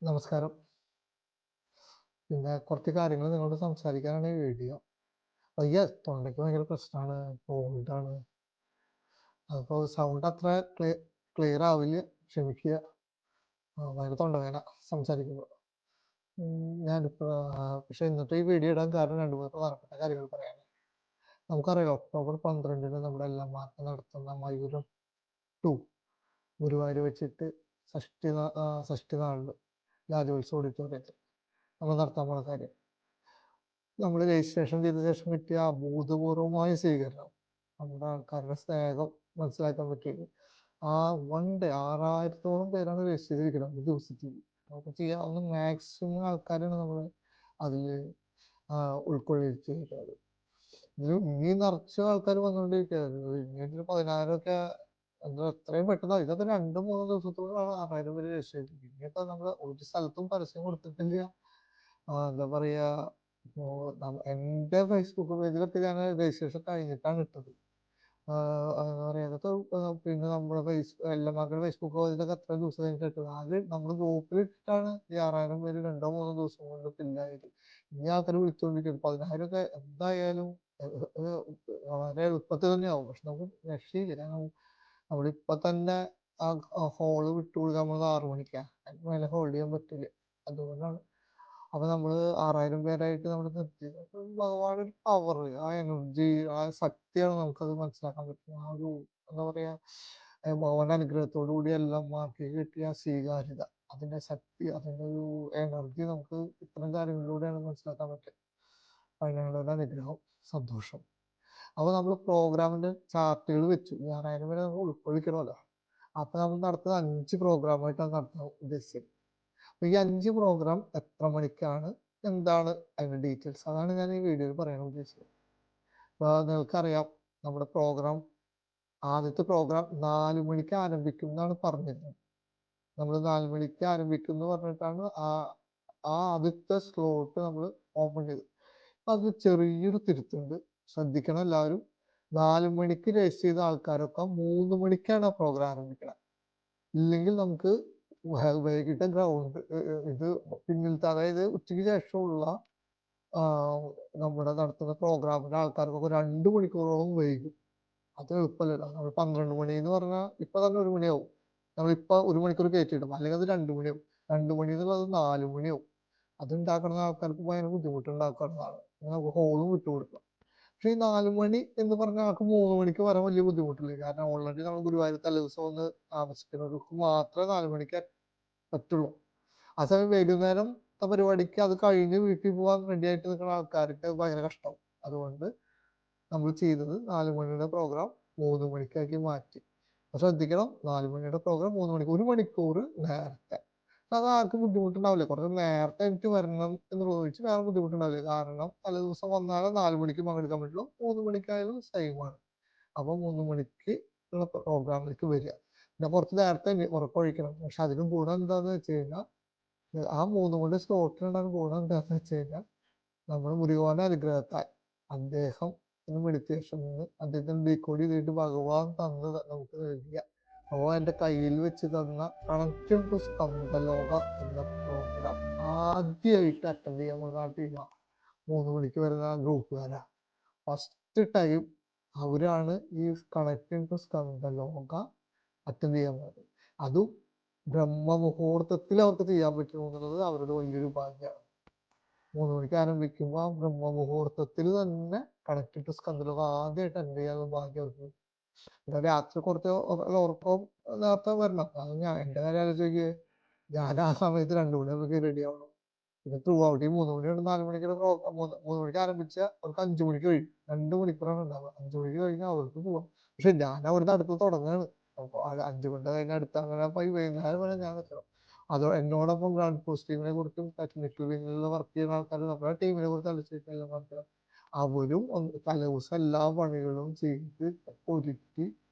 നമസ്കാരം. പിന്നെ കുറച്ച് കാര്യങ്ങൾ നിങ്ങളോട് സംസാരിക്കാനാണ് ഈ വീഡിയോ. വയ്യ, തൊണ്ടയ്ക്ക് ഭയങ്കര പ്രശ്നമാണ്, കോൾഡാണ്. അപ്പോൾ സൗണ്ട് അത്ര ക്ലിയർ ആവില്ല, ക്ഷമിക്കുക. ഭയങ്കര തൊണ്ടവേദന സംസാരിക്കുമ്പോൾ. ഞാനിപ്പോൾ പക്ഷേ ഇന്നത്തെ ഈ വീഡിയോ ഇടാൻ കാരണം 2-3 പ്രധാനപ്പെട്ട കാര്യങ്ങൾ പറയാനാണ്. നമുക്കറിയാം, ഒക്ടോബർ 12-ന് നമ്മുടെ എൽഎംആർക്ക് നടത്തുന്ന മയൂരം 2 ഗുരുവായൂർ വെച്ചിട്ട് ഷഷ്ടി നാളിൽ രാജോത്സവ ഓഡിറ്റോറിയത്തിൽ നമ്മൾ നടത്താൻ പോകുന്ന കാര്യം. നമ്മൾ രജിസ്ട്രേഷൻ ചെയ്ത ശേഷം കിട്ടിയ അഭൂതപൂർവമായ സ്വീകരണം, നമ്മുടെ ആൾക്കാരുടെ സ്നേഹം മനസ്സിലാക്കാൻ പറ്റിയത്. ആ 1 ഡേ 6000-ഓളം പേരാണ് രജിസ്റ്റർ ചെയ്തിരിക്കുന്നത് ഒരു ദിവസത്തിൽ. നമുക്ക് ചെയ്യാവുന്ന മാക്സിമം ആൾക്കാരാണ് നമ്മൾ അതിൽ ഉൾക്കൊള്ളിച്ചിരിക്കുന്നത്. ഇനി നിറച്ച ആൾക്കാർ വന്നുകൊണ്ടിരിക്കുകയാണ്. ഇനി 10,000-ഒക്കെ എന്താ എത്രയും പെട്ടെന്ന്, ഇതൊക്കെ 2-3 ദിവസത്തോളാണ് 6000 പേര് രജിസ്റ്റർ ചെയ്തിരിക്കുന്നത്. ഇനിയിപ്പോൾ നമ്മൾ ഒരു സ്ഥലത്തും പരസ്യം കൊടുത്തിട്ടില്ല. എന്താ പറയുക, എൻ്റെ ഫേസ്ബുക്ക് പേജിലൊക്കെ ഞാൻ രജിസ്ട്രേഷൻ കഴിഞ്ഞിട്ടാണ് ഇട്ടത്. എന്താ പറയുക, അതൊക്കെ പിന്നെ നമ്മുടെ എൽഎംആർക്കിന്റെ ഫേസ്ബുക്ക് പേജിലൊക്കെ എത്ര ദിവസം കഴിഞ്ഞിട്ട് ഇട്ടത്. അത് നമ്മൾ ഗ്രൂപ്പിൽ ഇട്ടിട്ടാണ് ഈ 6000 പേര് 2-3 ദിവസം കൊണ്ട് ഫില്ലായത്. ഇനി ആൾക്കാർ വിളിച്ചുകൊണ്ടിരിക്കുന്നത് 10,000-ഒക്കെ എന്തായാലും വളരെ എളുപ്പത്തിൽ തന്നെയാവും. പക്ഷെ നമുക്ക് രക്ഷയില്ല. നമ്മളിപ്പോൾ തന്നെ ആ ഹോള് വിട്ടുകൊടുക്കാൻ പോകുന്നത് 6 മണിക്കാണ്. അതിന് മേലെ ഹോൾഡ് ചെയ്യാൻ പറ്റില്ല. അതുകൊണ്ടാണ്. അപ്പൊ നമ്മള് 6000 പേരായിട്ട് നമ്മൾ നിർത്തിയത്. ഭഗവാന്റെ ഒരു പവർ, ആ എനർജി, ആ ശക്തിയാണ് നമുക്കത് മനസ്സിലാക്കാൻ പറ്റും. ആ ഒരു എന്താ പറയാ, ഭഗവാന്റെ അനുഗ്രഹത്തോടു കൂടി എല്ലാം മാർക്ക് കിട്ടിയ സ്വീകാര്യത, അതിന്റെ ശക്തി, അതിന്റെ ഒരു എനർജി നമുക്ക് ഇത്തരം കാര്യങ്ങളിലൂടെയാണ് മനസ്സിലാക്കാൻ പറ്റുക. അതിനുള്ള ഒരു അനുഗ്രഹം, സന്തോഷം. അപ്പൊ നമ്മൾ പ്രോഗ്രാമിന്റെ ചാർട്ടുകൾ വെച്ചു. 6000 പേരെ നമ്മൾ ഉൾക്കൊള്ളിക്കണമല്ലോ. അപ്പൊ നമ്മൾ നടത്തുന്നത് 5 പ്രോഗ്രാമായിട്ടാണ് നടത്താൻ ഉദ്ദേശിച്ചത്. അപ്പൊ ഈ 5 പ്രോഗ്രാം എത്ര മണിക്കാണ്, എന്താണ് അതിന്റെ ഡീറ്റെയിൽസ്, അതാണ് ഞാൻ ഈ വീഡിയോയിൽ പറയാൻ ഉദ്ദേശിച്ചത്. അപ്പോൾ നിങ്ങൾക്കറിയാം, നമ്മുടെ പ്രോഗ്രാം, ആദ്യത്തെ പ്രോഗ്രാം 4 മണിക്ക് ആരംഭിക്കും എന്നാണ് പറഞ്ഞിരുന്നത്. നമ്മൾ 4 മണിക്ക് ആരംഭിക്കും എന്ന് പറഞ്ഞിട്ടാണ് ആദ്യത്തെ സ്ലോട്ട് നമ്മൾ ഓപ്പൺ ചെയ്തത്. അത് ചെറിയൊരു തിരുത്തുണ്ട്, ശ്രദ്ധിക്കണം എല്ലാവരും. 4 മണിക്ക് രജിസ്റ്റർ ചെയ്ത ആൾക്കാരൊക്കെ 3 മണിക്കാണ് ആ പ്രോഗ്രാം ആരംഭിക്കുന്നത്. ഇല്ലെങ്കിൽ നമുക്ക് വൈകിട്ട് ഗ്രൗണ്ട് ഇത് പിന്നിലത്തെ, അതായത് ഉച്ചയ്ക്ക് ശേഷമുള്ള നമ്മുടെ നടത്തുന്ന പ്രോഗ്രാമിന്റെ ആൾക്കാർക്കൊക്കെ 2 മണിക്കൂറോളം വൈകും. അത് എളുപ്പമല്ലല്ലോ. നമ്മൾ 12 മണി എന്ന് പറഞ്ഞാൽ ഇപ്പൊ തന്നെ 1 മണിയാവും. നമ്മളിപ്പോൾ 1 മണിക്കൂർ കയറ്റിയിടും, അല്ലെങ്കിൽ അത് 2 മണിയാവും. 2 മണി എന്നുള്ളത് 4 മണിയാവും. അത് ഉണ്ടാക്കുന്ന ആൾക്കാർക്ക് ഭയങ്കര ബുദ്ധിമുട്ടുണ്ടാക്കുന്നതാണ്. നമുക്ക് ഹോളും വിട്ടുകൊടുക്കാം. പക്ഷേ ഈ 4 മണി എന്ന് പറഞ്ഞാൽ ആൾക്ക് 3 മണിക്ക് വരാൻ വലിയ ബുദ്ധിമുട്ടില്ല. കാരണം ഓൾറെഡി നമ്മൾ ഗുരുവായൂർ തലേദിവസം വന്ന് താമസിക്കുന്നവർക്ക് മാത്രമേ 4 മണിക്ക് പറ്റുള്ളൂ. ആ സമയം വൈകുന്നേരം പരിപാടിക്ക് അത് കഴിഞ്ഞ് വീട്ടിൽ പോകാൻ റെഡി ആയിട്ട് നിൽക്കുന്ന ആൾക്കാർക്ക് ഭയങ്കര കഷ്ടമാവും. അതുകൊണ്ട് നമ്മൾ ചെയ്തത് 4 മണിയുടെ പ്രോഗ്രാം 3 മണിക്കാക്കി മാറ്റി. ശ്രദ്ധിക്കണം, 4 മണിയുടെ പ്രോഗ്രാം 3 മണിക്ക്, 1 മണിക്കൂർ നേരത്തെ. അത് ആർക്കും ബുദ്ധിമുട്ടുണ്ടാവില്ല. കുറച്ച് നേരത്തെ എനിക്ക് വരണം എന്ന് ചോദിച്ച് വേറെ ബുദ്ധിമുട്ടുണ്ടാവില്ല. കാരണം തലേദിവസം വന്നാലേ 4 മണിക്ക് പങ്കെടുക്കാൻ പറ്റുള്ളൂ. 3 മണിക്കായാലും സെയിമാണ്. അപ്പോൾ 3 മണിക്ക് ഉള്ള പ്രോഗ്രാമിലേക്ക് വരിക. പിന്നെ കുറച്ച് നേരത്തെ ഉറക്കമൊഴിക്കണം. പക്ഷെ അതിനും ഗുണം എന്താണെന്ന് വെച്ച് കഴിഞ്ഞാൽ, ആ 3 മണി സ്ലോട്ടിനുണ്ടാകുന്ന ഗുണം എന്താണെന്ന് വെച്ച് കഴിഞ്ഞാൽ, നമ്മൾ മുരുകന്റെ അനുഗ്രഹത്താൽ അദ്ദേഹം മെഡിറ്റേഷൻ നിന്ന് അദ്ദേഹത്തിന് ഡീകോഡ് ചെയ്തിട്ട് ഭഗവാൻ തന്നത് നമുക്ക് നൽകിയ, ഭഗവാൻ എൻ്റെ കയ്യിൽ വെച്ച് തന്ന കണക്ഷൻ ടു സ്കന്ദലോക എന്ന പ്രോഗ്രാം ആദ്യമായിട്ട് അറ്റൻഡ് ചെയ്യാൻ പോകുന്ന ടീം 3 മണിക്ക് വരുന്ന ഗ്രൂപ്പുകാരാ. ഫസ്റ്റ് ടൈം അവരാണ് ഈ കണക്റ്റിംഗ് ടു സ്കന്ദലോക അറ്റൻഡ് ചെയ്യാൻ പോകുന്നത്. അതും ബ്രഹ്മമുഹൂർത്തത്തിൽ അവർക്ക് ചെയ്യാൻ പറ്റുന്നു എന്നുള്ളത് അവരുടെ വലിയൊരു ഭാഗ്യമാണ്. 3 മണിക്ക് ആരംഭിക്കുമ്പോൾ ആ ബ്രഹ്മമുഹൂർത്തത്തിൽ തന്നെ കണക്റ്റഡ് ടു സ്കന്ദലോക ആദ്യമായിട്ട് അറ്റൻഡ് ചെയ്യാനുള്ള ഭാഗ്യം അവർക്ക്. പിന്നെ രാത്രി കുറച്ച് ഉറക്കം നേരത്തെ വരണം. അത് എൻ്റെ കാര്യം ആലോചിക്കുക, ഞാൻ ആ സമയത്ത് 2 മണിയാകുമ്പോഴേക്ക് റെഡി ആവണം. പിന്നെ ത്രൂ ഔട്ട് ഈ 3 മണി തൊട്ട് 4 മണിക്കുള്ള പ്രോഗ്രാം, 3 മണിക്ക് ആരംഭിച്ച അവർക്ക് 5 മണിക്ക് കഴിയും. 2 മണിക്കൂറാണ് ഉണ്ടാവുക. 5 മണിക്ക് കഴിഞ്ഞാൽ അവർക്ക് പോവാം. പക്ഷെ ഞാൻ അവിടുന്ന് അടുത്ത് തുടങ്ങുകയാണ്. അപ്പോൾ 5 മണി കഴിഞ്ഞ അടുത്ത് അങ്ങനെ വൈകുന്നേരം വരെ ഞാൻ നിൽക്കണം. അതോ എന്നോടൊപ്പം ഗ്രൗണ്ട് പോസ്റ്റിങ്ങിനെ കുറിച്ചും ടെക്നിക്കൽ വിങ്ങിൽ വർക്ക് ചെയ്യുന്ന ആൾക്കാർ, നമ്മുടെ ടീമിനെ കുറിച്ച് ആലോചിച്ചിട്ടുള്ള ആൾക്കാർ, അവരും തലേദിവസം എല്ലാ പണികളും ചെയ്ത് ഒരുക്കി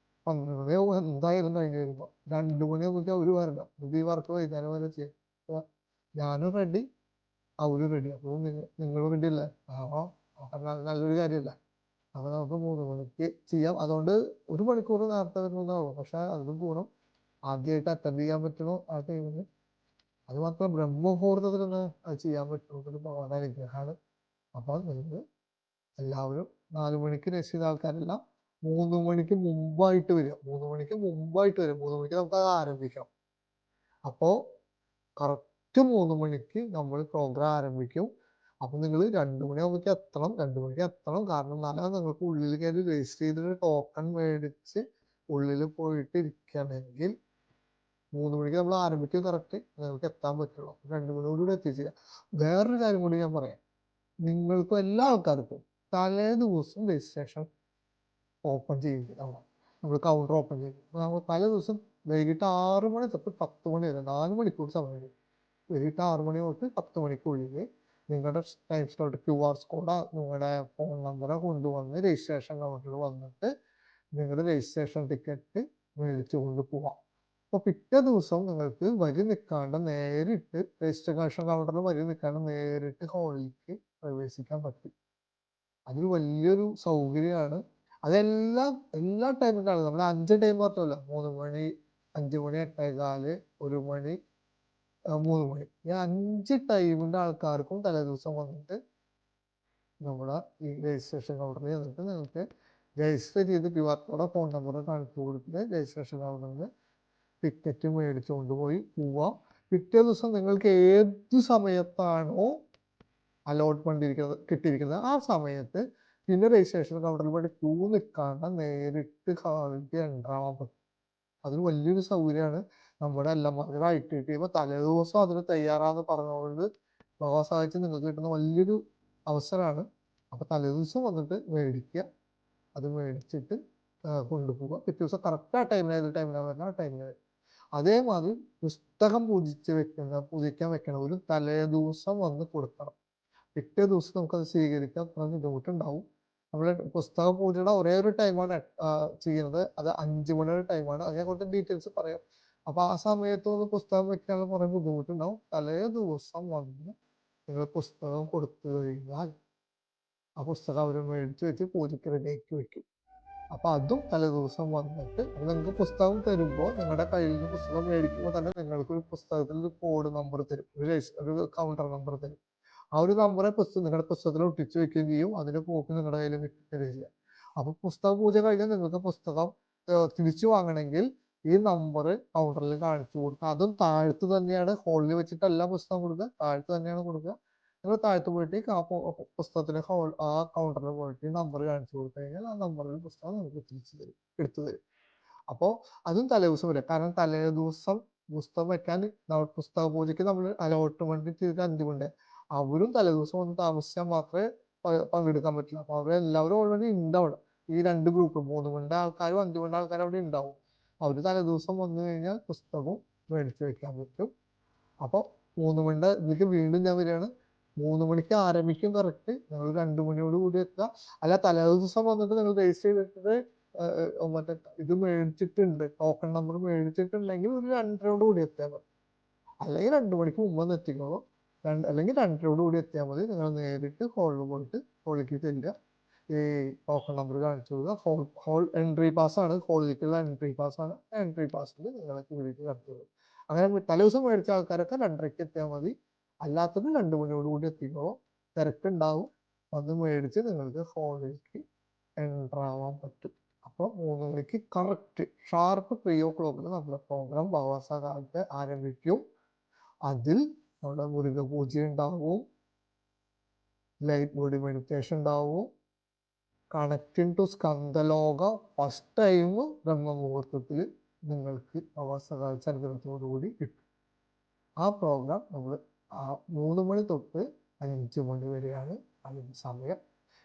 12 മണിയാവും എന്തായാലും കഴിഞ്ഞ് വരുമ്പോൾ. 2 മണിയാകുമ്പോഴേക്കും അവർ വരണം. ഇത് ഈ വർക്ക് വൈകുന്നേരം വരെ ചെയ്യാം. അപ്പോൾ ഞാനും റെഡി, അവരും റെഡി. അപ്പോൾ നിങ്ങളും റെഡി അല്ലേ? നല്ലൊരു കാര്യമല്ല. അപ്പോൾ നമുക്ക് 3 മണിക്ക് ചെയ്യാം. അതുകൊണ്ട് 1 മണിക്കൂർ നേരത്തെ വരുന്നതാവും. പക്ഷെ അതിനും ഗുണം ആദ്യമായിട്ട് അറ്റൻഡ് ചെയ്യാൻ പറ്റണോ ആ ടൈമിന്, അത് മാത്രമല്ല ബ്രഹ്മമുഹൂർത്തത്തിലൊന്ന് അത് ചെയ്യാൻ പറ്റുന്നത് ഭഗവാന്റെ അനുഗ്രഹമാണ്. അപ്പോൾ നിങ്ങൾ എല്ലാവരും 4 മണിക്ക് രക്ഷിത ആൾക്കാരെല്ലാം 3 മണിക്ക് മുമ്പായിട്ട് വരിക. 3 മണിക്ക് മുമ്പായിട്ട് വരിക. 3 മണിക്ക് നമുക്കത് ആരംഭിക്കാം. അപ്പോൾ കറക്റ്റ് 3 മണിക്ക് നമ്മൾ പ്രോഗ്രാം ആരംഭിക്കും. അപ്പോൾ നിങ്ങൾ 2 മണിയാകുമ്പോഴേക്ക് എത്തണം. 2 മണിക്ക് എത്തണം. കാരണം എന്നാലേ നിങ്ങൾക്ക് ഉള്ളിൽ കയറി രജിസ്റ്റർ ചെയ്തിട്ട് ടോക്കൺ മേടിച്ച് ഉള്ളിൽ പോയിട്ട് ഇരിക്കുകയാണെങ്കിൽ 3 മണിക്ക് നമ്മൾ ആരംഭിക്കും കറക്റ്റ് നിങ്ങൾക്ക് എത്താൻ പറ്റുള്ളൂ. 2 മണിയോടുകൂടി എത്തിച്ചേരാം. വേറൊരു കാര്യം കൂടി ഞാൻ പറയാം. നിങ്ങൾക്കും എല്ലാ ആൾക്കാർക്കും തലേ ദിവസം രജിസ്ട്രേഷൻ ഓപ്പൺ ചെയ്യില്ല. നമ്മൾ കൗണ്ടർ ഓപ്പൺ ചെയ്യും. നമ്മൾ തലേ ദിവസം വൈകിട്ട് 6 മണി തൊട്ട് 10 മണി വരെ 4 മണിക്കൂർ സമയം. വൈകിട്ട് 6 മണി തൊട്ട് 10 മണിക്കുള്ളിൽ നിങ്ങളുടെ ടൈം സ്ലോട്ട് QR കോഡോ നിങ്ങളുടെ ഫോൺ നമ്പറോ കൊണ്ടുവന്ന് രജിസ്ട്രേഷൻ കൗണ്ടറിൽ വന്നിട്ട് നിങ്ങളുടെ രജിസ്ട്രേഷൻ ടിക്കറ്റ് മേടിച്ചു കൊണ്ട് പോവാം. അപ്പോൾ പിറ്റേ ദിവസം നിങ്ങൾക്ക് വരി നിൽക്കാണ്ട് നേരിട്ട് രജിസ്ട്രേഷൻ കൗണ്ടറിൽ വരി നിൽക്കാണ്ട് നേരിട്ട് ഹാളിലേക്ക് പ്രവേശിക്കാൻ പറ്റും. അതൊരു വലിയൊരു സൗകര്യമാണ്. അതെല്ലാം എല്ലാ ടൈമിലാണ്. നമ്മൾ 5 ടൈം മാത്രമല്ല, 3 മണി, 5 മണി, 8:15, 1 മണി, 3 മണി. ഈ 5 ടൈമിൻ്റെ ആൾക്കാർക്കും തലേദിവസം വന്നിട്ട് നമ്മുടെ ഈ രജിസ്ട്രേഷൻ കൗണ്ടറിൽ ചെന്നിട്ട് നിങ്ങൾക്ക് രജിസ്റ്റർ ചെയ്ത് QR കോഡോ ഫോൺ നമ്പറോ കാണിച്ചു കൊടുത്തിട്ട് രജിസ്ട്രേഷൻ കൗണ്ടറിൽ ടിക്കറ്റ് മേടിച്ചുകൊണ്ട് പോയി പോവാം. പിറ്റേ ദിവസം നിങ്ങൾക്ക് ഏത് സമയത്താണോ അലോട്ട്മെന്റ് കിട്ടിയിരിക്കുന്നത് ആ സമയത്ത് പിന്നെ രജിസ്ട്രേഷൻ കൗണ്ടറിൽ പോയിട്ട് ക്യൂ നിൽക്കാണ്ട് നേരിട്ട് ഹാളിലേക്ക് എൻ്ററാവാൻ പറ്റും. അതൊരു വലിയൊരു സൗകര്യമാണ്. നമ്മുടെ എല്ലാവരും IT ടീം തലേദിവസം അതിന് തയ്യാറാന്ന് പറഞ്ഞുകൊണ്ട് ഭഗവാൻ സഹായിച്ച് നിങ്ങൾക്ക് കിട്ടുന്ന വലിയൊരു അവസരമാണ്. അപ്പോൾ തലേദിവസം വന്നിട്ട് മേടിക്കുക. അത് മേടിച്ചിട്ട് കൊണ്ടുപോവുക. പിറ്റേ ദിവസം കറക്റ്റ് ആ ടൈമിൽ ടൈമിലാണ് വരുന്നത് ആ ടൈമിൽ. അതേമാതിരി പുസ്തകം പൂജിക്കാൻ വെക്കണവരും തലേദിവസം വന്ന് കൊടുക്കണം. പിറ്റേ ദിവസം നമുക്കത് സ്വീകരിക്കാൻ ബുദ്ധിമുട്ടുണ്ടാവും. നമ്മൾ പുസ്തക പൂജയുടെ ഒരേ ഒരു ടൈമാണ് ചെയ്യുന്നത്. അത് 5 മണിയുടെ ടൈമാണ്. അതിനെ കുറച്ച് ഡീറ്റെയിൽസ് പറയാം. അപ്പോൾ ആ സമയത്തൊന്ന് പുസ്തകം വെക്കാനുള്ള കുറേ ബുദ്ധിമുട്ടുണ്ടാവും. തലേ ദിവസം വന്ന് നിങ്ങൾ പുസ്തകം കൊടുത്തു കഴിഞ്ഞാൽ ആ പുസ്തകം അവർ മേടിച്ച് വെച്ച് പൂജയ്ക്ക് റെഡിയാക്കി വെക്കും. അപ്പോൾ അതും തലേദിവസം വന്നിട്ട് നിങ്ങൾക്ക് പുസ്തകം തരുമ്പോൾ നിങ്ങളുടെ കയ്യിൽ നിന്ന് പുസ്തകം മേടിക്കുമ്പോൾ തന്നെ നിങ്ങൾക്ക് ഒരു പുസ്തകത്തിൽ ഒരു കോഡ് നമ്പർ തരും, ഒരു കൗണ്ടർ നമ്പർ തരും. ആ ഒരു നമ്പറെ നിങ്ങളുടെ പുസ്തകത്തിൽ ഒട്ടിച്ചു വെക്കുകയും ചെയ്യും. അതിന്റെ കോപ്പി നിങ്ങളുടെ കയ്യിൽ കിട്ടുകയും ചെയ്യുക. അപ്പൊ പുസ്തക പൂജ കഴിഞ്ഞാൽ നിങ്ങൾക്ക് പുസ്തകം തിരിച്ചു വാങ്ങണമെങ്കിൽ ഈ നമ്പർ കൗണ്ടറിൽ കാണിച്ചു കൊടുക്കുക. അതും താഴത്ത് തന്നെയാണ്, ഹോളിൽ വെച്ചിട്ടല്ല പുസ്തകം കൊടുക്കുക, താഴത്ത് തന്നെയാണ് കൊടുക്കുക. നിങ്ങൾ താഴത്ത് പോയിട്ട് ആ പുസ്തകത്തിന് ആ കൗണ്ടറിൽ പോയിട്ട് നമ്പർ കാണിച്ചു കൊടുത്തു കഴിഞ്ഞാൽ ആ നമ്പറിൽ പുസ്തകം നിങ്ങൾക്ക് തിരിച്ചു തരും, എടുത്തു തരും. അപ്പോൾ അതും തലേദിവസം വരും. കാരണം തലേദിവസം പുസ്തകം വെക്കാൻ പുസ്തക പൂജയ്ക്ക് നമ്മൾ അലോട്ട്മെന്റ് ചെയ്തിട്ട് 5 മണി അവരും തലേദിവസം വന്ന് താമസിച്ചാൽ മാത്രമേ പങ്കെടുക്കാൻ പറ്റില്ല. അപ്പോൾ അവരെല്ലാവരും ഓൾറെഡി ഉണ്ട് അവിടെ. ഈ 2 ഗ്രൂപ്പ് 3 മണിയുടെ ആൾക്കാരും 5 മണിയുടെ ആൾക്കാരും അവിടെ ഉണ്ടാവും. അവർ തലേദിവസം വന്നു കഴിഞ്ഞാൽ പുസ്തകവും മേടിച്ച് വെക്കാൻ പറ്റും. അപ്പോൾ 3 മണിയുടെ ഇതിലേക്ക് വീണ്ടും ഞാൻ വരികയാണ്. 3 മണിക്ക് ആരംഭിക്കും കറക്റ്റ്. നിങ്ങൾ 2 മണിയോട് കൂടി എത്തുക. അല്ല തലേദിവസം വന്നിട്ട് നിങ്ങൾ രജിസ്റ്റർ ചെയ്തിട്ട് മറ്റേ ഇത് മേടിച്ചിട്ടുണ്ട്, ടോക്കൺ നമ്പർ മേടിച്ചിട്ടുണ്ടെങ്കിൽ ഒരു 2:30 കൂടി എത്തിയാൽ മതി. അല്ലെങ്കിൽ 2 മണിക്ക് മുമ്പ് എത്തിക്കോളൂ. അല്ലെങ്കിൽ 2:30 കൂടി എത്തിയാൽ മതി. നിങ്ങൾ നേരിട്ട് ഹോളിൽ പോയിട്ട് ഹോളിലേക്ക് ചെല്ലുക. ഈ ടോക്കൺ നമ്പർ കാണിച്ചു കൊടുക്കുക. ഹോൾ എൻട്രി പാസ്സാണ്, ഹോളിലേക്കുള്ള എൻട്രി പാസ്സാണ്. എൻട്രി പാസ്സിൽ നിങ്ങൾക്ക് വീട്ടിൽ കടത്തുള്ളൂ. അങ്ങനെ തലേദിവസം മേടിച്ച ആൾക്കാരൊക്കെ 2:30ക്ക് എത്തിയാൽ മതി. അല്ലാത്തത് 2 മണിയോട് കൂടി എത്തിക്കോളൂ. തിരക്കുണ്ടാവും. വന്ന് മേടിച്ച് നിങ്ങൾക്ക് ഹോളിലേക്ക് എൻ്ററാവാൻ പറ്റും. അപ്പോൾ 3 മണിക്ക് കറക്റ്റ് ഷാർപ്പ് 3:00 നമ്മുടെ പ്രോഗ്രാം ഭഗവത്സാകാലത്ത് ആരംഭിക്കും. അതിൽ നമ്മുടെ മുരുക പൂജ ഉണ്ടാവും, ലൈറ്റ് ബോഡി മെഡിറ്റേഷൻ ഉണ്ടാവും, കണക്റ്റിംഗ് ടു സ്കന്ദലോക ഫസ്റ്റ് ടൈം ബ്രഹ്മമുഹൂർത്തത്തിൽ നിങ്ങൾക്ക് ഭഗവത്സാകാല ചരിത്രത്തോടുകൂടി കിട്ടും. ആ പ്രോഗ്രാം നമ്മൾ 3 മണി തൊട്ട് 5 മണി വരെയാണ് അതിൻ്റെ സമയം.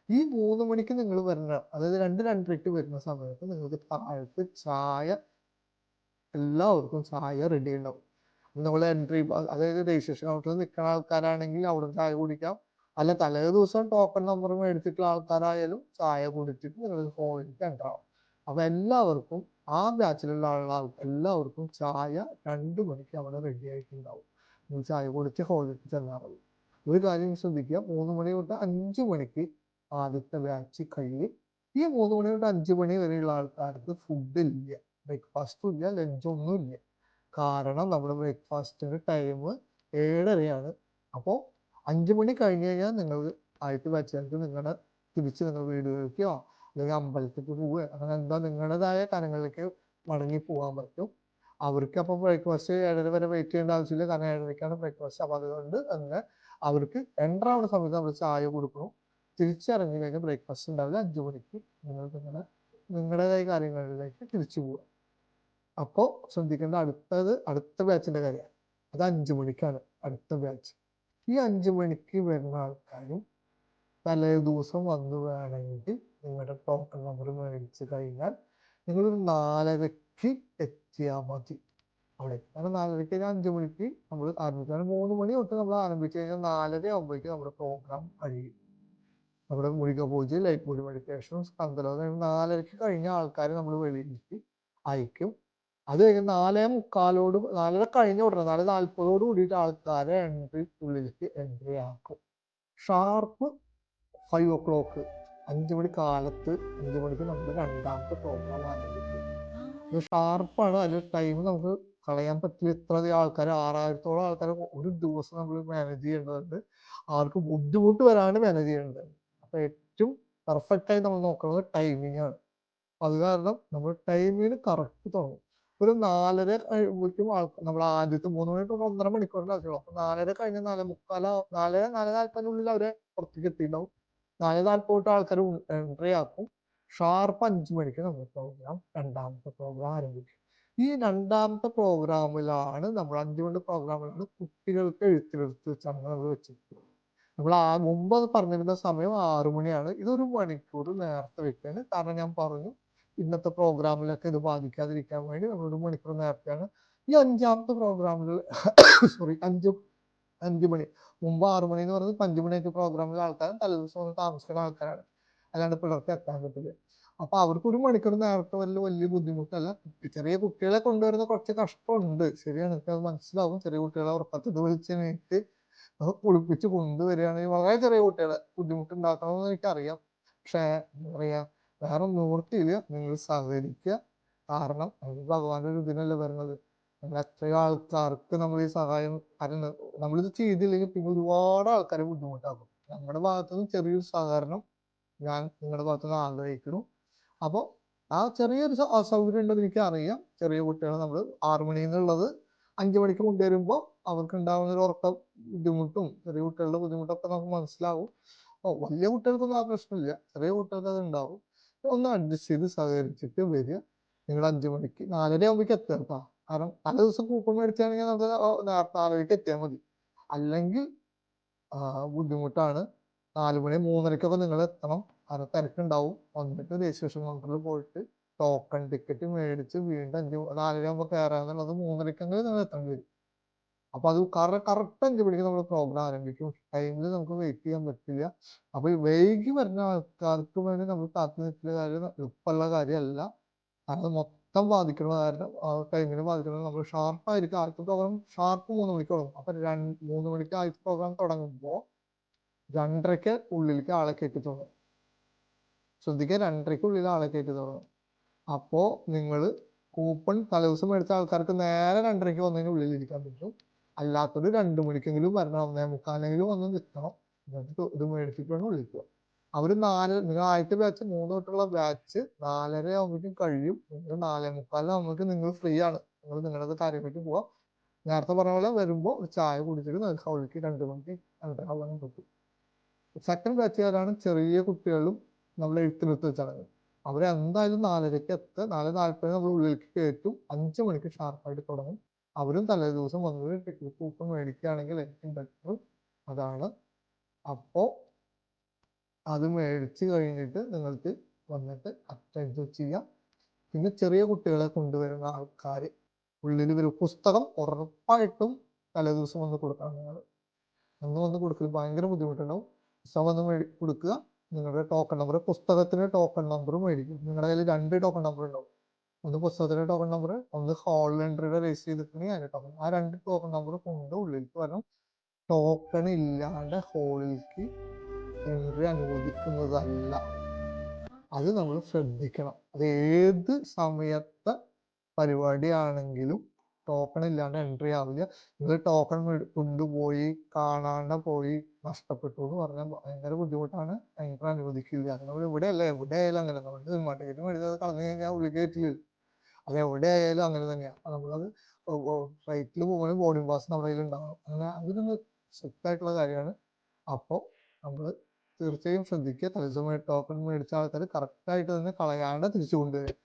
ഈ 3 മണിക്ക് നിങ്ങൾ വരുന്ന, അതായത് 2:30ക്ക് വരുന്ന സമയത്ത് നിങ്ങൾക്ക് താഴത്ത് ചായ, എല്ലാവർക്കും ചായ റെഡി ഉണ്ടാവും. നമ്മൾ എൻട്രി, അതായത് രജിസ്ട്രേഷൻ കൗണ്ടറിൽ നിൽക്കുന്ന ആൾക്കാരാണെങ്കിൽ അവിടെ ചായ കുടിക്കാം. അല്ല തലേ ദിവസം ടോക്കൺ നമ്പർ മേടിച്ചിട്ടുള്ള ആൾക്കാരായാലും ചായ കുടിച്ചിട്ട് നിങ്ങൾ ഹോളിലേക്ക് എൻ്ററാവും. അപ്പോൾ എല്ലാവർക്കും ആ ബാച്ചിലുള്ള എല്ലാവർക്കും ചായ 2 മണിക്ക് അവിടെ റെഡി ആയിട്ടുണ്ടാവും. നിങ്ങൾ ചായ കുടിച്ച് ഹോളിലേക്ക് ചെന്നാൽ മതി. ഒരു കാര്യം ശ്രദ്ധിക്കുക, 3 മണി തൊട്ട് 5 മണിക്ക് ആദ്യത്തെ ബാച്ച് കഴിയും. ഈ 3 മണി തൊട്ട് 5 മണി വരെയുള്ള ആൾക്കാർക്ക് ഫുഡ് ഇല്ല, ബ്രേക്ക്ഫാസ്റ്റും ഇല്ല, ലഞ്ചൊന്നും ഇല്ല. കാരണം നമ്മുടെ ബ്രേക്ക്ഫാസ്റ്റിൻ്റെ ടൈം 7:30 അപ്പോൾ 5 മണി കഴിഞ്ഞ് കഴിഞ്ഞാൽ നിങ്ങൾ ആദ്യത്തെ ബാച്ചുകാർക്ക് തിരിച്ച് നിങ്ങൾ വീടുകളിലേക്കോ അല്ലെങ്കിൽ അമ്പലത്തിലേക്ക് പോവുക അങ്ങനെ എന്താ നിങ്ങളുടേതായ കാര്യങ്ങളിലേക്ക് മടങ്ങി പോകാൻ പറ്റും. അവർക്ക് അപ്പോൾ ബ്രേക്ക്ഫാസ്റ്റ് 7:30 വരെ വെയിറ്റ് ചെയ്യേണ്ട ആവശ്യമില്ല. കാരണം 7:30ക്കാണ് ബ്രേക്ക്ഫാസ്റ്റ്. അപ്പോൾ അതുകൊണ്ട് തന്നെ അവർക്ക് എൻ്റർ ആവുന്ന സമയത്ത് നമ്മൾ ചായ കൊടുക്കണം. തിരിച്ചിറങ്ങി കഴിഞ്ഞാൽ ബ്രേക്ക്ഫാസ്റ്റ് ഉണ്ടാവില്ല. 5 മണിക്ക് നിങ്ങൾ നിങ്ങളുടേതായ കാര്യങ്ങളിലേക്ക് തിരിച്ചു പോവുക. അപ്പോൾ ശ്രദ്ധിക്കേണ്ട അടുത്ത ബാച്ചിന്റെ കാര്യമാണ്. അത് 5 മണിക്കാണ് അടുത്ത ബാച്ച്. ഈ 5 മണിക്ക് വരുന്ന ആൾക്കാരും തലേ ദിവസം വന്ന് വേണമെങ്കിൽ നിങ്ങളുടെ ടോക്കൺ നമ്പർ മേടിച്ച് കഴിഞ്ഞാൽ നിങ്ങളൊരു 4:30ക്ക് എത്തിയാൽ മതി അവിടെ. കാരണം 4:30 കഴിഞ്ഞാൽ 5 മണിക്ക് നമ്മൾ ആരംഭിച്ചാൽ 3 മണി തൊട്ട് നമ്മൾ ആരംഭിച്ച് കഴിഞ്ഞാൽ 4:30 ആകുമ്പോഴേക്കും നമ്മുടെ പ്രോഗ്രാം കഴിയും. നമ്മുടെ മുരുക പൂജ, ലൈറ്റ് ബോഡി മെഡിറ്റേഷൻ, സ്കന്ദലോകം 4:30ക്ക് കഴിഞ്ഞ ആൾക്കാരെ നമ്മൾ വെളിയിലേക്ക് അയക്കും. അത് കഴിഞ്ഞ് 4:45 4:30 കഴിഞ്ഞ ഉടനെ 4:40 കൂടിയിട്ട് ആൾക്കാരെ ഉള്ളിലേക്ക് എൻട്രി ആക്കും. ഷാർപ്പ് 5 o'clock 5 മണി കാലത്ത് 5 മണിക്ക് നമ്മൾ രണ്ടാമത്തെ പ്രോഗ്രാം ആരംഭിക്കും. ഇത് ഷാർപ്പാണ്. അതിൽ ടൈം നമുക്ക് കളയാൻ പറ്റില്ല. ഇത്രയധികം ആൾക്കാർ 6000-ഓളം ആൾക്കാരെ ഒരു ദിവസം നമ്മൾ മാനേജ് ചെയ്യേണ്ടതുണ്ട്. ആർക്ക് ബുദ്ധിമുട്ട് വരാണ്ട് മാനേജ് ചെയ്യേണ്ടതുണ്ട്. അപ്പോൾ ഏറ്റവും പെർഫെക്റ്റായി നമ്മൾ നോക്കുന്നത് ടൈമിംഗ് ആണ്. അത് കാരണം നമ്മൾ ടൈമിന് കറക്റ്റ് തുടങ്ങും. ഒരു 4:30 കഴിയുമ്പോഴേക്കും നമ്മൾ ആദ്യത്തെ 3 മണി തൊട്ട് 1.5 മണിക്കൂറിൻ്റെ ആവശ്യമുള്ളൂ. അപ്പോൾ 4:30 കഴിഞ്ഞ് 4:45 4:40 അവരെ പുറത്തേക്ക് എത്തിയിട്ടുണ്ടാവും. 4:40 തൊട്ട് ആൾക്കാർ എൻട്രി ആക്കും. ഷാർപ്പ് 5 മണിക്ക് നമ്മൾ രണ്ടാമത്തെ പ്രോഗ്രാം ആരംഭിക്കും. ഈ രണ്ടാമത്തെ പ്രോഗ്രാമിലാണ് നമ്മൾ 5 മണി പ്രോഗ്രാമിലാണ് കുട്ടികൾക്ക് എഴുത്തിനെടുത്ത് വെച്ചാണ് നമ്മൾ വെച്ചിരിക്കുന്നത്. നമ്മൾ മുമ്പ് പറഞ്ഞിരുന്ന സമയം 6 മണിയാണ്. ഇതൊരു മണിക്കൂർ നേരത്തെ വെക്കുകയാണ്. കാരണം ഞാൻ പറഞ്ഞു ഇന്നത്തെ പ്രോഗ്രാമിലൊക്കെ ഇത് ബാധിക്കാതിരിക്കാൻ വേണ്ടി നമ്മൾ 1 മണിക്കൂർ നേരത്തെയാണ്. ഈ 5ാമത്തെ പ്രോഗ്രാമിൽ സോറി 5 മണി മുമ്പ് 6 മണി എന്ന് പറയുന്നത് 5 മണിയൊക്കെ പ്രോഗ്രാമിലെ ആൾക്കാരും തലേദിവസം വന്ന് താമസിക്കുന്ന ആൾക്കാരാണ്. അല്ലാണ്ട് പിള്ളേർക്ക് എത്താൻ പറ്റില്ല. അപ്പൊ അവർക്ക് 1 മണിക്കൂർ നേരത്തെ വലിയ ബുദ്ധിമുട്ടല്ല. ചെറിയ കുട്ടികളെ കൊണ്ടുവരുന്ന കുറച്ച് കഷ്ടമുണ്ട്. ശരിയാണ്, എനിക്കത് മനസ്സിലാവും. ചെറിയ കുട്ടികളെ ഉറക്കത്തിൽ വിളിച്ചെണീറ്റ് കുളിപ്പിച്ച് കൊണ്ടുവരികയാണെങ്കിൽ വളരെ ചെറിയ കുട്ടികളെ ബുദ്ധിമുട്ടുണ്ടാക്കണമെന്ന് എനിക്കറിയാം. പക്ഷേ എന്താ പറയാ, വേറെ നിവൃത്തിയില്ല. നിങ്ങൾ സഹകരിക്കുക. കാരണം അത് ഭഗവാന്റെ ഒരു ഇതിനല്ലേ വരുന്നത്. നമ്മൾ എത്രയോ ആൾക്കാർക്ക് നമ്മൾ ഈ സഹായം നമ്മളിത് ചെയ്തില്ലെങ്കിൽ പിന്നെ ഒരുപാട് ആൾക്കാരെ ബുദ്ധിമുട്ടാക്കും. നമ്മുടെ ഭാഗത്തുനിന്ന് ചെറിയൊരു സഹകരണം ഞാൻ നിങ്ങളുടെ ഭാഗത്തുനിന്ന് ആഗ്രഹിക്കുന്നു. അപ്പോൾ ആ ചെറിയൊരു അസൗകര്യം ഉണ്ടെന്ന് എനിക്ക് അറിയാം. ചെറിയ കുട്ടികളെ നമ്മൾ 6 മണിയിൽ നിന്നുള്ളത് 5 മണിക്ക് കൊണ്ടുവരുമ്പോൾ അവർക്ക് ഉണ്ടാകുന്ന ഒരു ഉറക്ക ബുദ്ധിമുട്ടും ചെറിയ കുട്ടികളുടെ ബുദ്ധിമുട്ടൊക്കെ നമുക്ക് മനസ്സിലാവും. വലിയ കുട്ടികൾക്കൊന്നും ആ പ്രശ്നമില്ല. ചെറിയ കുട്ടികൾക്ക് അത് ഉണ്ടാവും. ഒന്ന് അഡ്ജസ്റ്റ് ചെയ്ത് സഹകരിച്ചിട്ട് വരിക. നിങ്ങൾ 5 മണിക്ക് 4:30 ആകുമ്പോഴേക്ക് എത്തുക കേട്ടോ. കാരണം തലേ ദിവസം കൂപ്പൺ മേടിച്ചാണെങ്കിൽ നമുക്ക് നേരത്തെ 4:30ക്ക് എത്തിയാൽ മതി. അല്ലെങ്കിൽ ബുദ്ധിമുട്ടാണ്. 4 മണി 3:30ക്കൊക്കെ നിങ്ങൾ എത്തണം. അത് തിരക്കുണ്ടാവും. വന്നിട്ട് രജിസ്ട്രേഷൻ കൗണ്ടറിൽ പോയിട്ട് ടോക്കൺ ടിക്കറ്റ് മേടിച്ച് വീണ്ടും 4:30 ആകുമ്പോൾ കയറാന്നുള്ളത് 3:30ക്കെങ്കിലും നിങ്ങൾ എത്തേണ്ടി വരും. അപ്പൊ അത് കറക്റ്റ് 5 മണിക്ക് നമ്മൾ പ്രോഗ്രാം ആരംഭിക്കും. ടൈമിൽ നമുക്ക് വെയിറ്റ് ചെയ്യാൻ പറ്റില്ല. അപ്പൊ ഈ വൈകി വരുന്ന ആൾക്കാർക്ക് വേണ്ടി നമ്മൾ കാത്തു നിൽക്കുന്ന കാര്യം എളുപ്പമുള്ള കാര്യമല്ല. അത് മൊത്തം ബാധിക്കുന്ന കാരണം ടൈമിന് ബാധിക്കുന്നത് നമ്മൾ ഷാർപ്പായിരിക്കും. ആദ്യത്തെ പ്രോഗ്രാം ഷാർപ്പ് 3 മണിക്ക് തുടങ്ങും. അപ്പൊ 3 മണിക്ക് ആദ്യത്തെ പ്രോഗ്രാം തുടങ്ങുമ്പോൾ 2:30ക്ക് ഉള്ളിലേക്ക് ആളെ കയറ്റി തുടങ്ങും. ശ്രദ്ധിക്കുക, 2:30ക്ക് ഉള്ളിൽ ആളെ കയറ്റി തുടങ്ങും. അപ്പോൾ നിങ്ങൾ കൂപ്പൺ തലേദിവസം മേടിച്ച ആൾക്കാർക്ക് നേരെ 2:30ക്ക് വന്നതിന് ഉള്ളിൽ ഇരിക്കാൻ പറ്റും. അല്ലാത്തൊരു 2 മണിക്കെങ്കിലും വരണം. 1:45 വന്ന് നിൽക്കണം. എന്നിട്ട് ഇത് മേടിച്ചിട്ട് വേണം വിളിക്കുക. നിങ്ങൾ ആദ്യത്തെ ബാച്ച് 3 തൊട്ടുള്ള ബാച്ച് 4:30 ആകുമ്പോഴേക്കും കഴിയും. നിങ്ങൾ 4:45 ആകുമ്പോഴേക്കും നിങ്ങൾ ഫ്രീ ആണ്. നിങ്ങൾ നിങ്ങളുടെ കാര്യമായിട്ട് പോവാം. നേരത്തെ പറഞ്ഞ പോലെ വരുമ്പോൾ ഒരു ചായ കുടിച്ചിട്ട് നിങ്ങൾക്ക് അവൾക്ക് 2 മണിക്ക് 2:30 ആവാനും പറ്റും. സെക്കൻഡ് ബാച്ചുകാരാണ് ചെറിയ കുട്ടികളും നമ്മൾ എഴുത്തിനെടുത്ത് വെച്ചാണ്. അവരെന്തായാലും 4:30ക്ക് എത്തുക. 4:40 നമ്മൾ ഉള്ളിലേക്ക് കയറ്റും. 5 മണിക്ക് ഷാർപ്പായിട്ട് തുടങ്ങും. അവരും തലേ ദിവസം വന്നത് ടിക്കറ്റ് കൂപ്പൺ മേടിക്കുകയാണെങ്കിൽ ഏറ്റവും ബെറ്റർ അതാണ്. അപ്പോൾ അത് മേടിച്ച് കഴിഞ്ഞിട്ട് നിങ്ങൾക്ക് വന്നിട്ട് അറ്റൻഡ് ചെയ്യാം. പിന്നെ ചെറിയ കുട്ടികളെ കൊണ്ടുവരുന്ന ആൾക്കാർ ഉള്ളിൽ വരും. പുസ്തകം ഉറപ്പായിട്ടും തലേ ദിവസം വന്ന് കൊടുക്കണം. നിങ്ങൾ വന്ന് കൊടുക്കൽ ഭയങ്കര ബുദ്ധിമുട്ടുണ്ടാവും. പുസ്തകം വന്ന് കൊടുക്കുക. നിങ്ങളുടെ ടോക്കൺ നമ്പർ, പുസ്തകത്തിന് ടോക്കൺ നമ്പർ മേടിക്കും. നിങ്ങളുടെ കയ്യിൽ 2 ടോക്കൺ നമ്പർ ഉണ്ടാവും. ഒന്ന് പുസ്തകത്തിന്റെ ടോക്കൺ നമ്പർ, ഒന്ന് ഹോൾ എൻട്രിയുടെ രജിസ്റ്റർ ചെയ്തിട്ടുണ്ടെങ്കിൽ അതിന്റെ ടോക്കൺ. ആ 2 ടോക്കൺ നമ്പർ കൊണ്ട് ഉള്ളിലേക്ക് വരണം. ടോക്കൺ ഇല്ലാണ്ട് ഹോളിലേക്ക് എൻട്രി അനുവദിക്കുന്നതല്ല. അത് നമ്മൾ ശ്രദ്ധിക്കണം. അത് ഏത് സമയത്തെ പരിപാടിയാണെങ്കിലും ടോക്കൺ ഇല്ലാണ്ട് എൻട്രി ആവില്ല. നിങ്ങൾ ടോക്കൺ കൊണ്ടുപോയി കാണാണ്ട് പോയി നഷ്ടപ്പെട്ടു എന്ന് പറഞ്ഞാൽ ഭയങ്കര ബുദ്ധിമുട്ടാണ്. എൻട്രി അനുവദിക്കില്ല. നമ്മൾ ഇവിടെയല്ല എവിടെയായാലും അങ്ങനെ. നമ്മൾ ടിക്കറ്റ് മേടിച്ചത് കളഞ്ഞു കഴിഞ്ഞാൽ ഉള്ളിൽ കയറ്റില്ല. അത് എവിടെയായാലും അങ്ങനെ തന്നെയാണ്. നമ്മളത് ഫ്ലൈറ്റിൽ പോകുമ്പോൾ ബോർഡിംഗ് പാസ് നമ്മുടെ കയ്യിലുണ്ടാവണം. അങ്ങനെ അതൊരു സ്ട്രിക്റ്റ് ആയിട്ടുള്ള കാര്യമാണ്. അപ്പോൾ നമ്മൾ തീർച്ചയായും ശ്രദ്ധിക്കുക. തത്സമയം ടോക്കൺ മേടിച്ച ആൾക്കാർ കറക്റ്റായിട്ട് തന്നെ കളയാണ്ട് തിരിച്ചു കൊണ്ടുവരിക.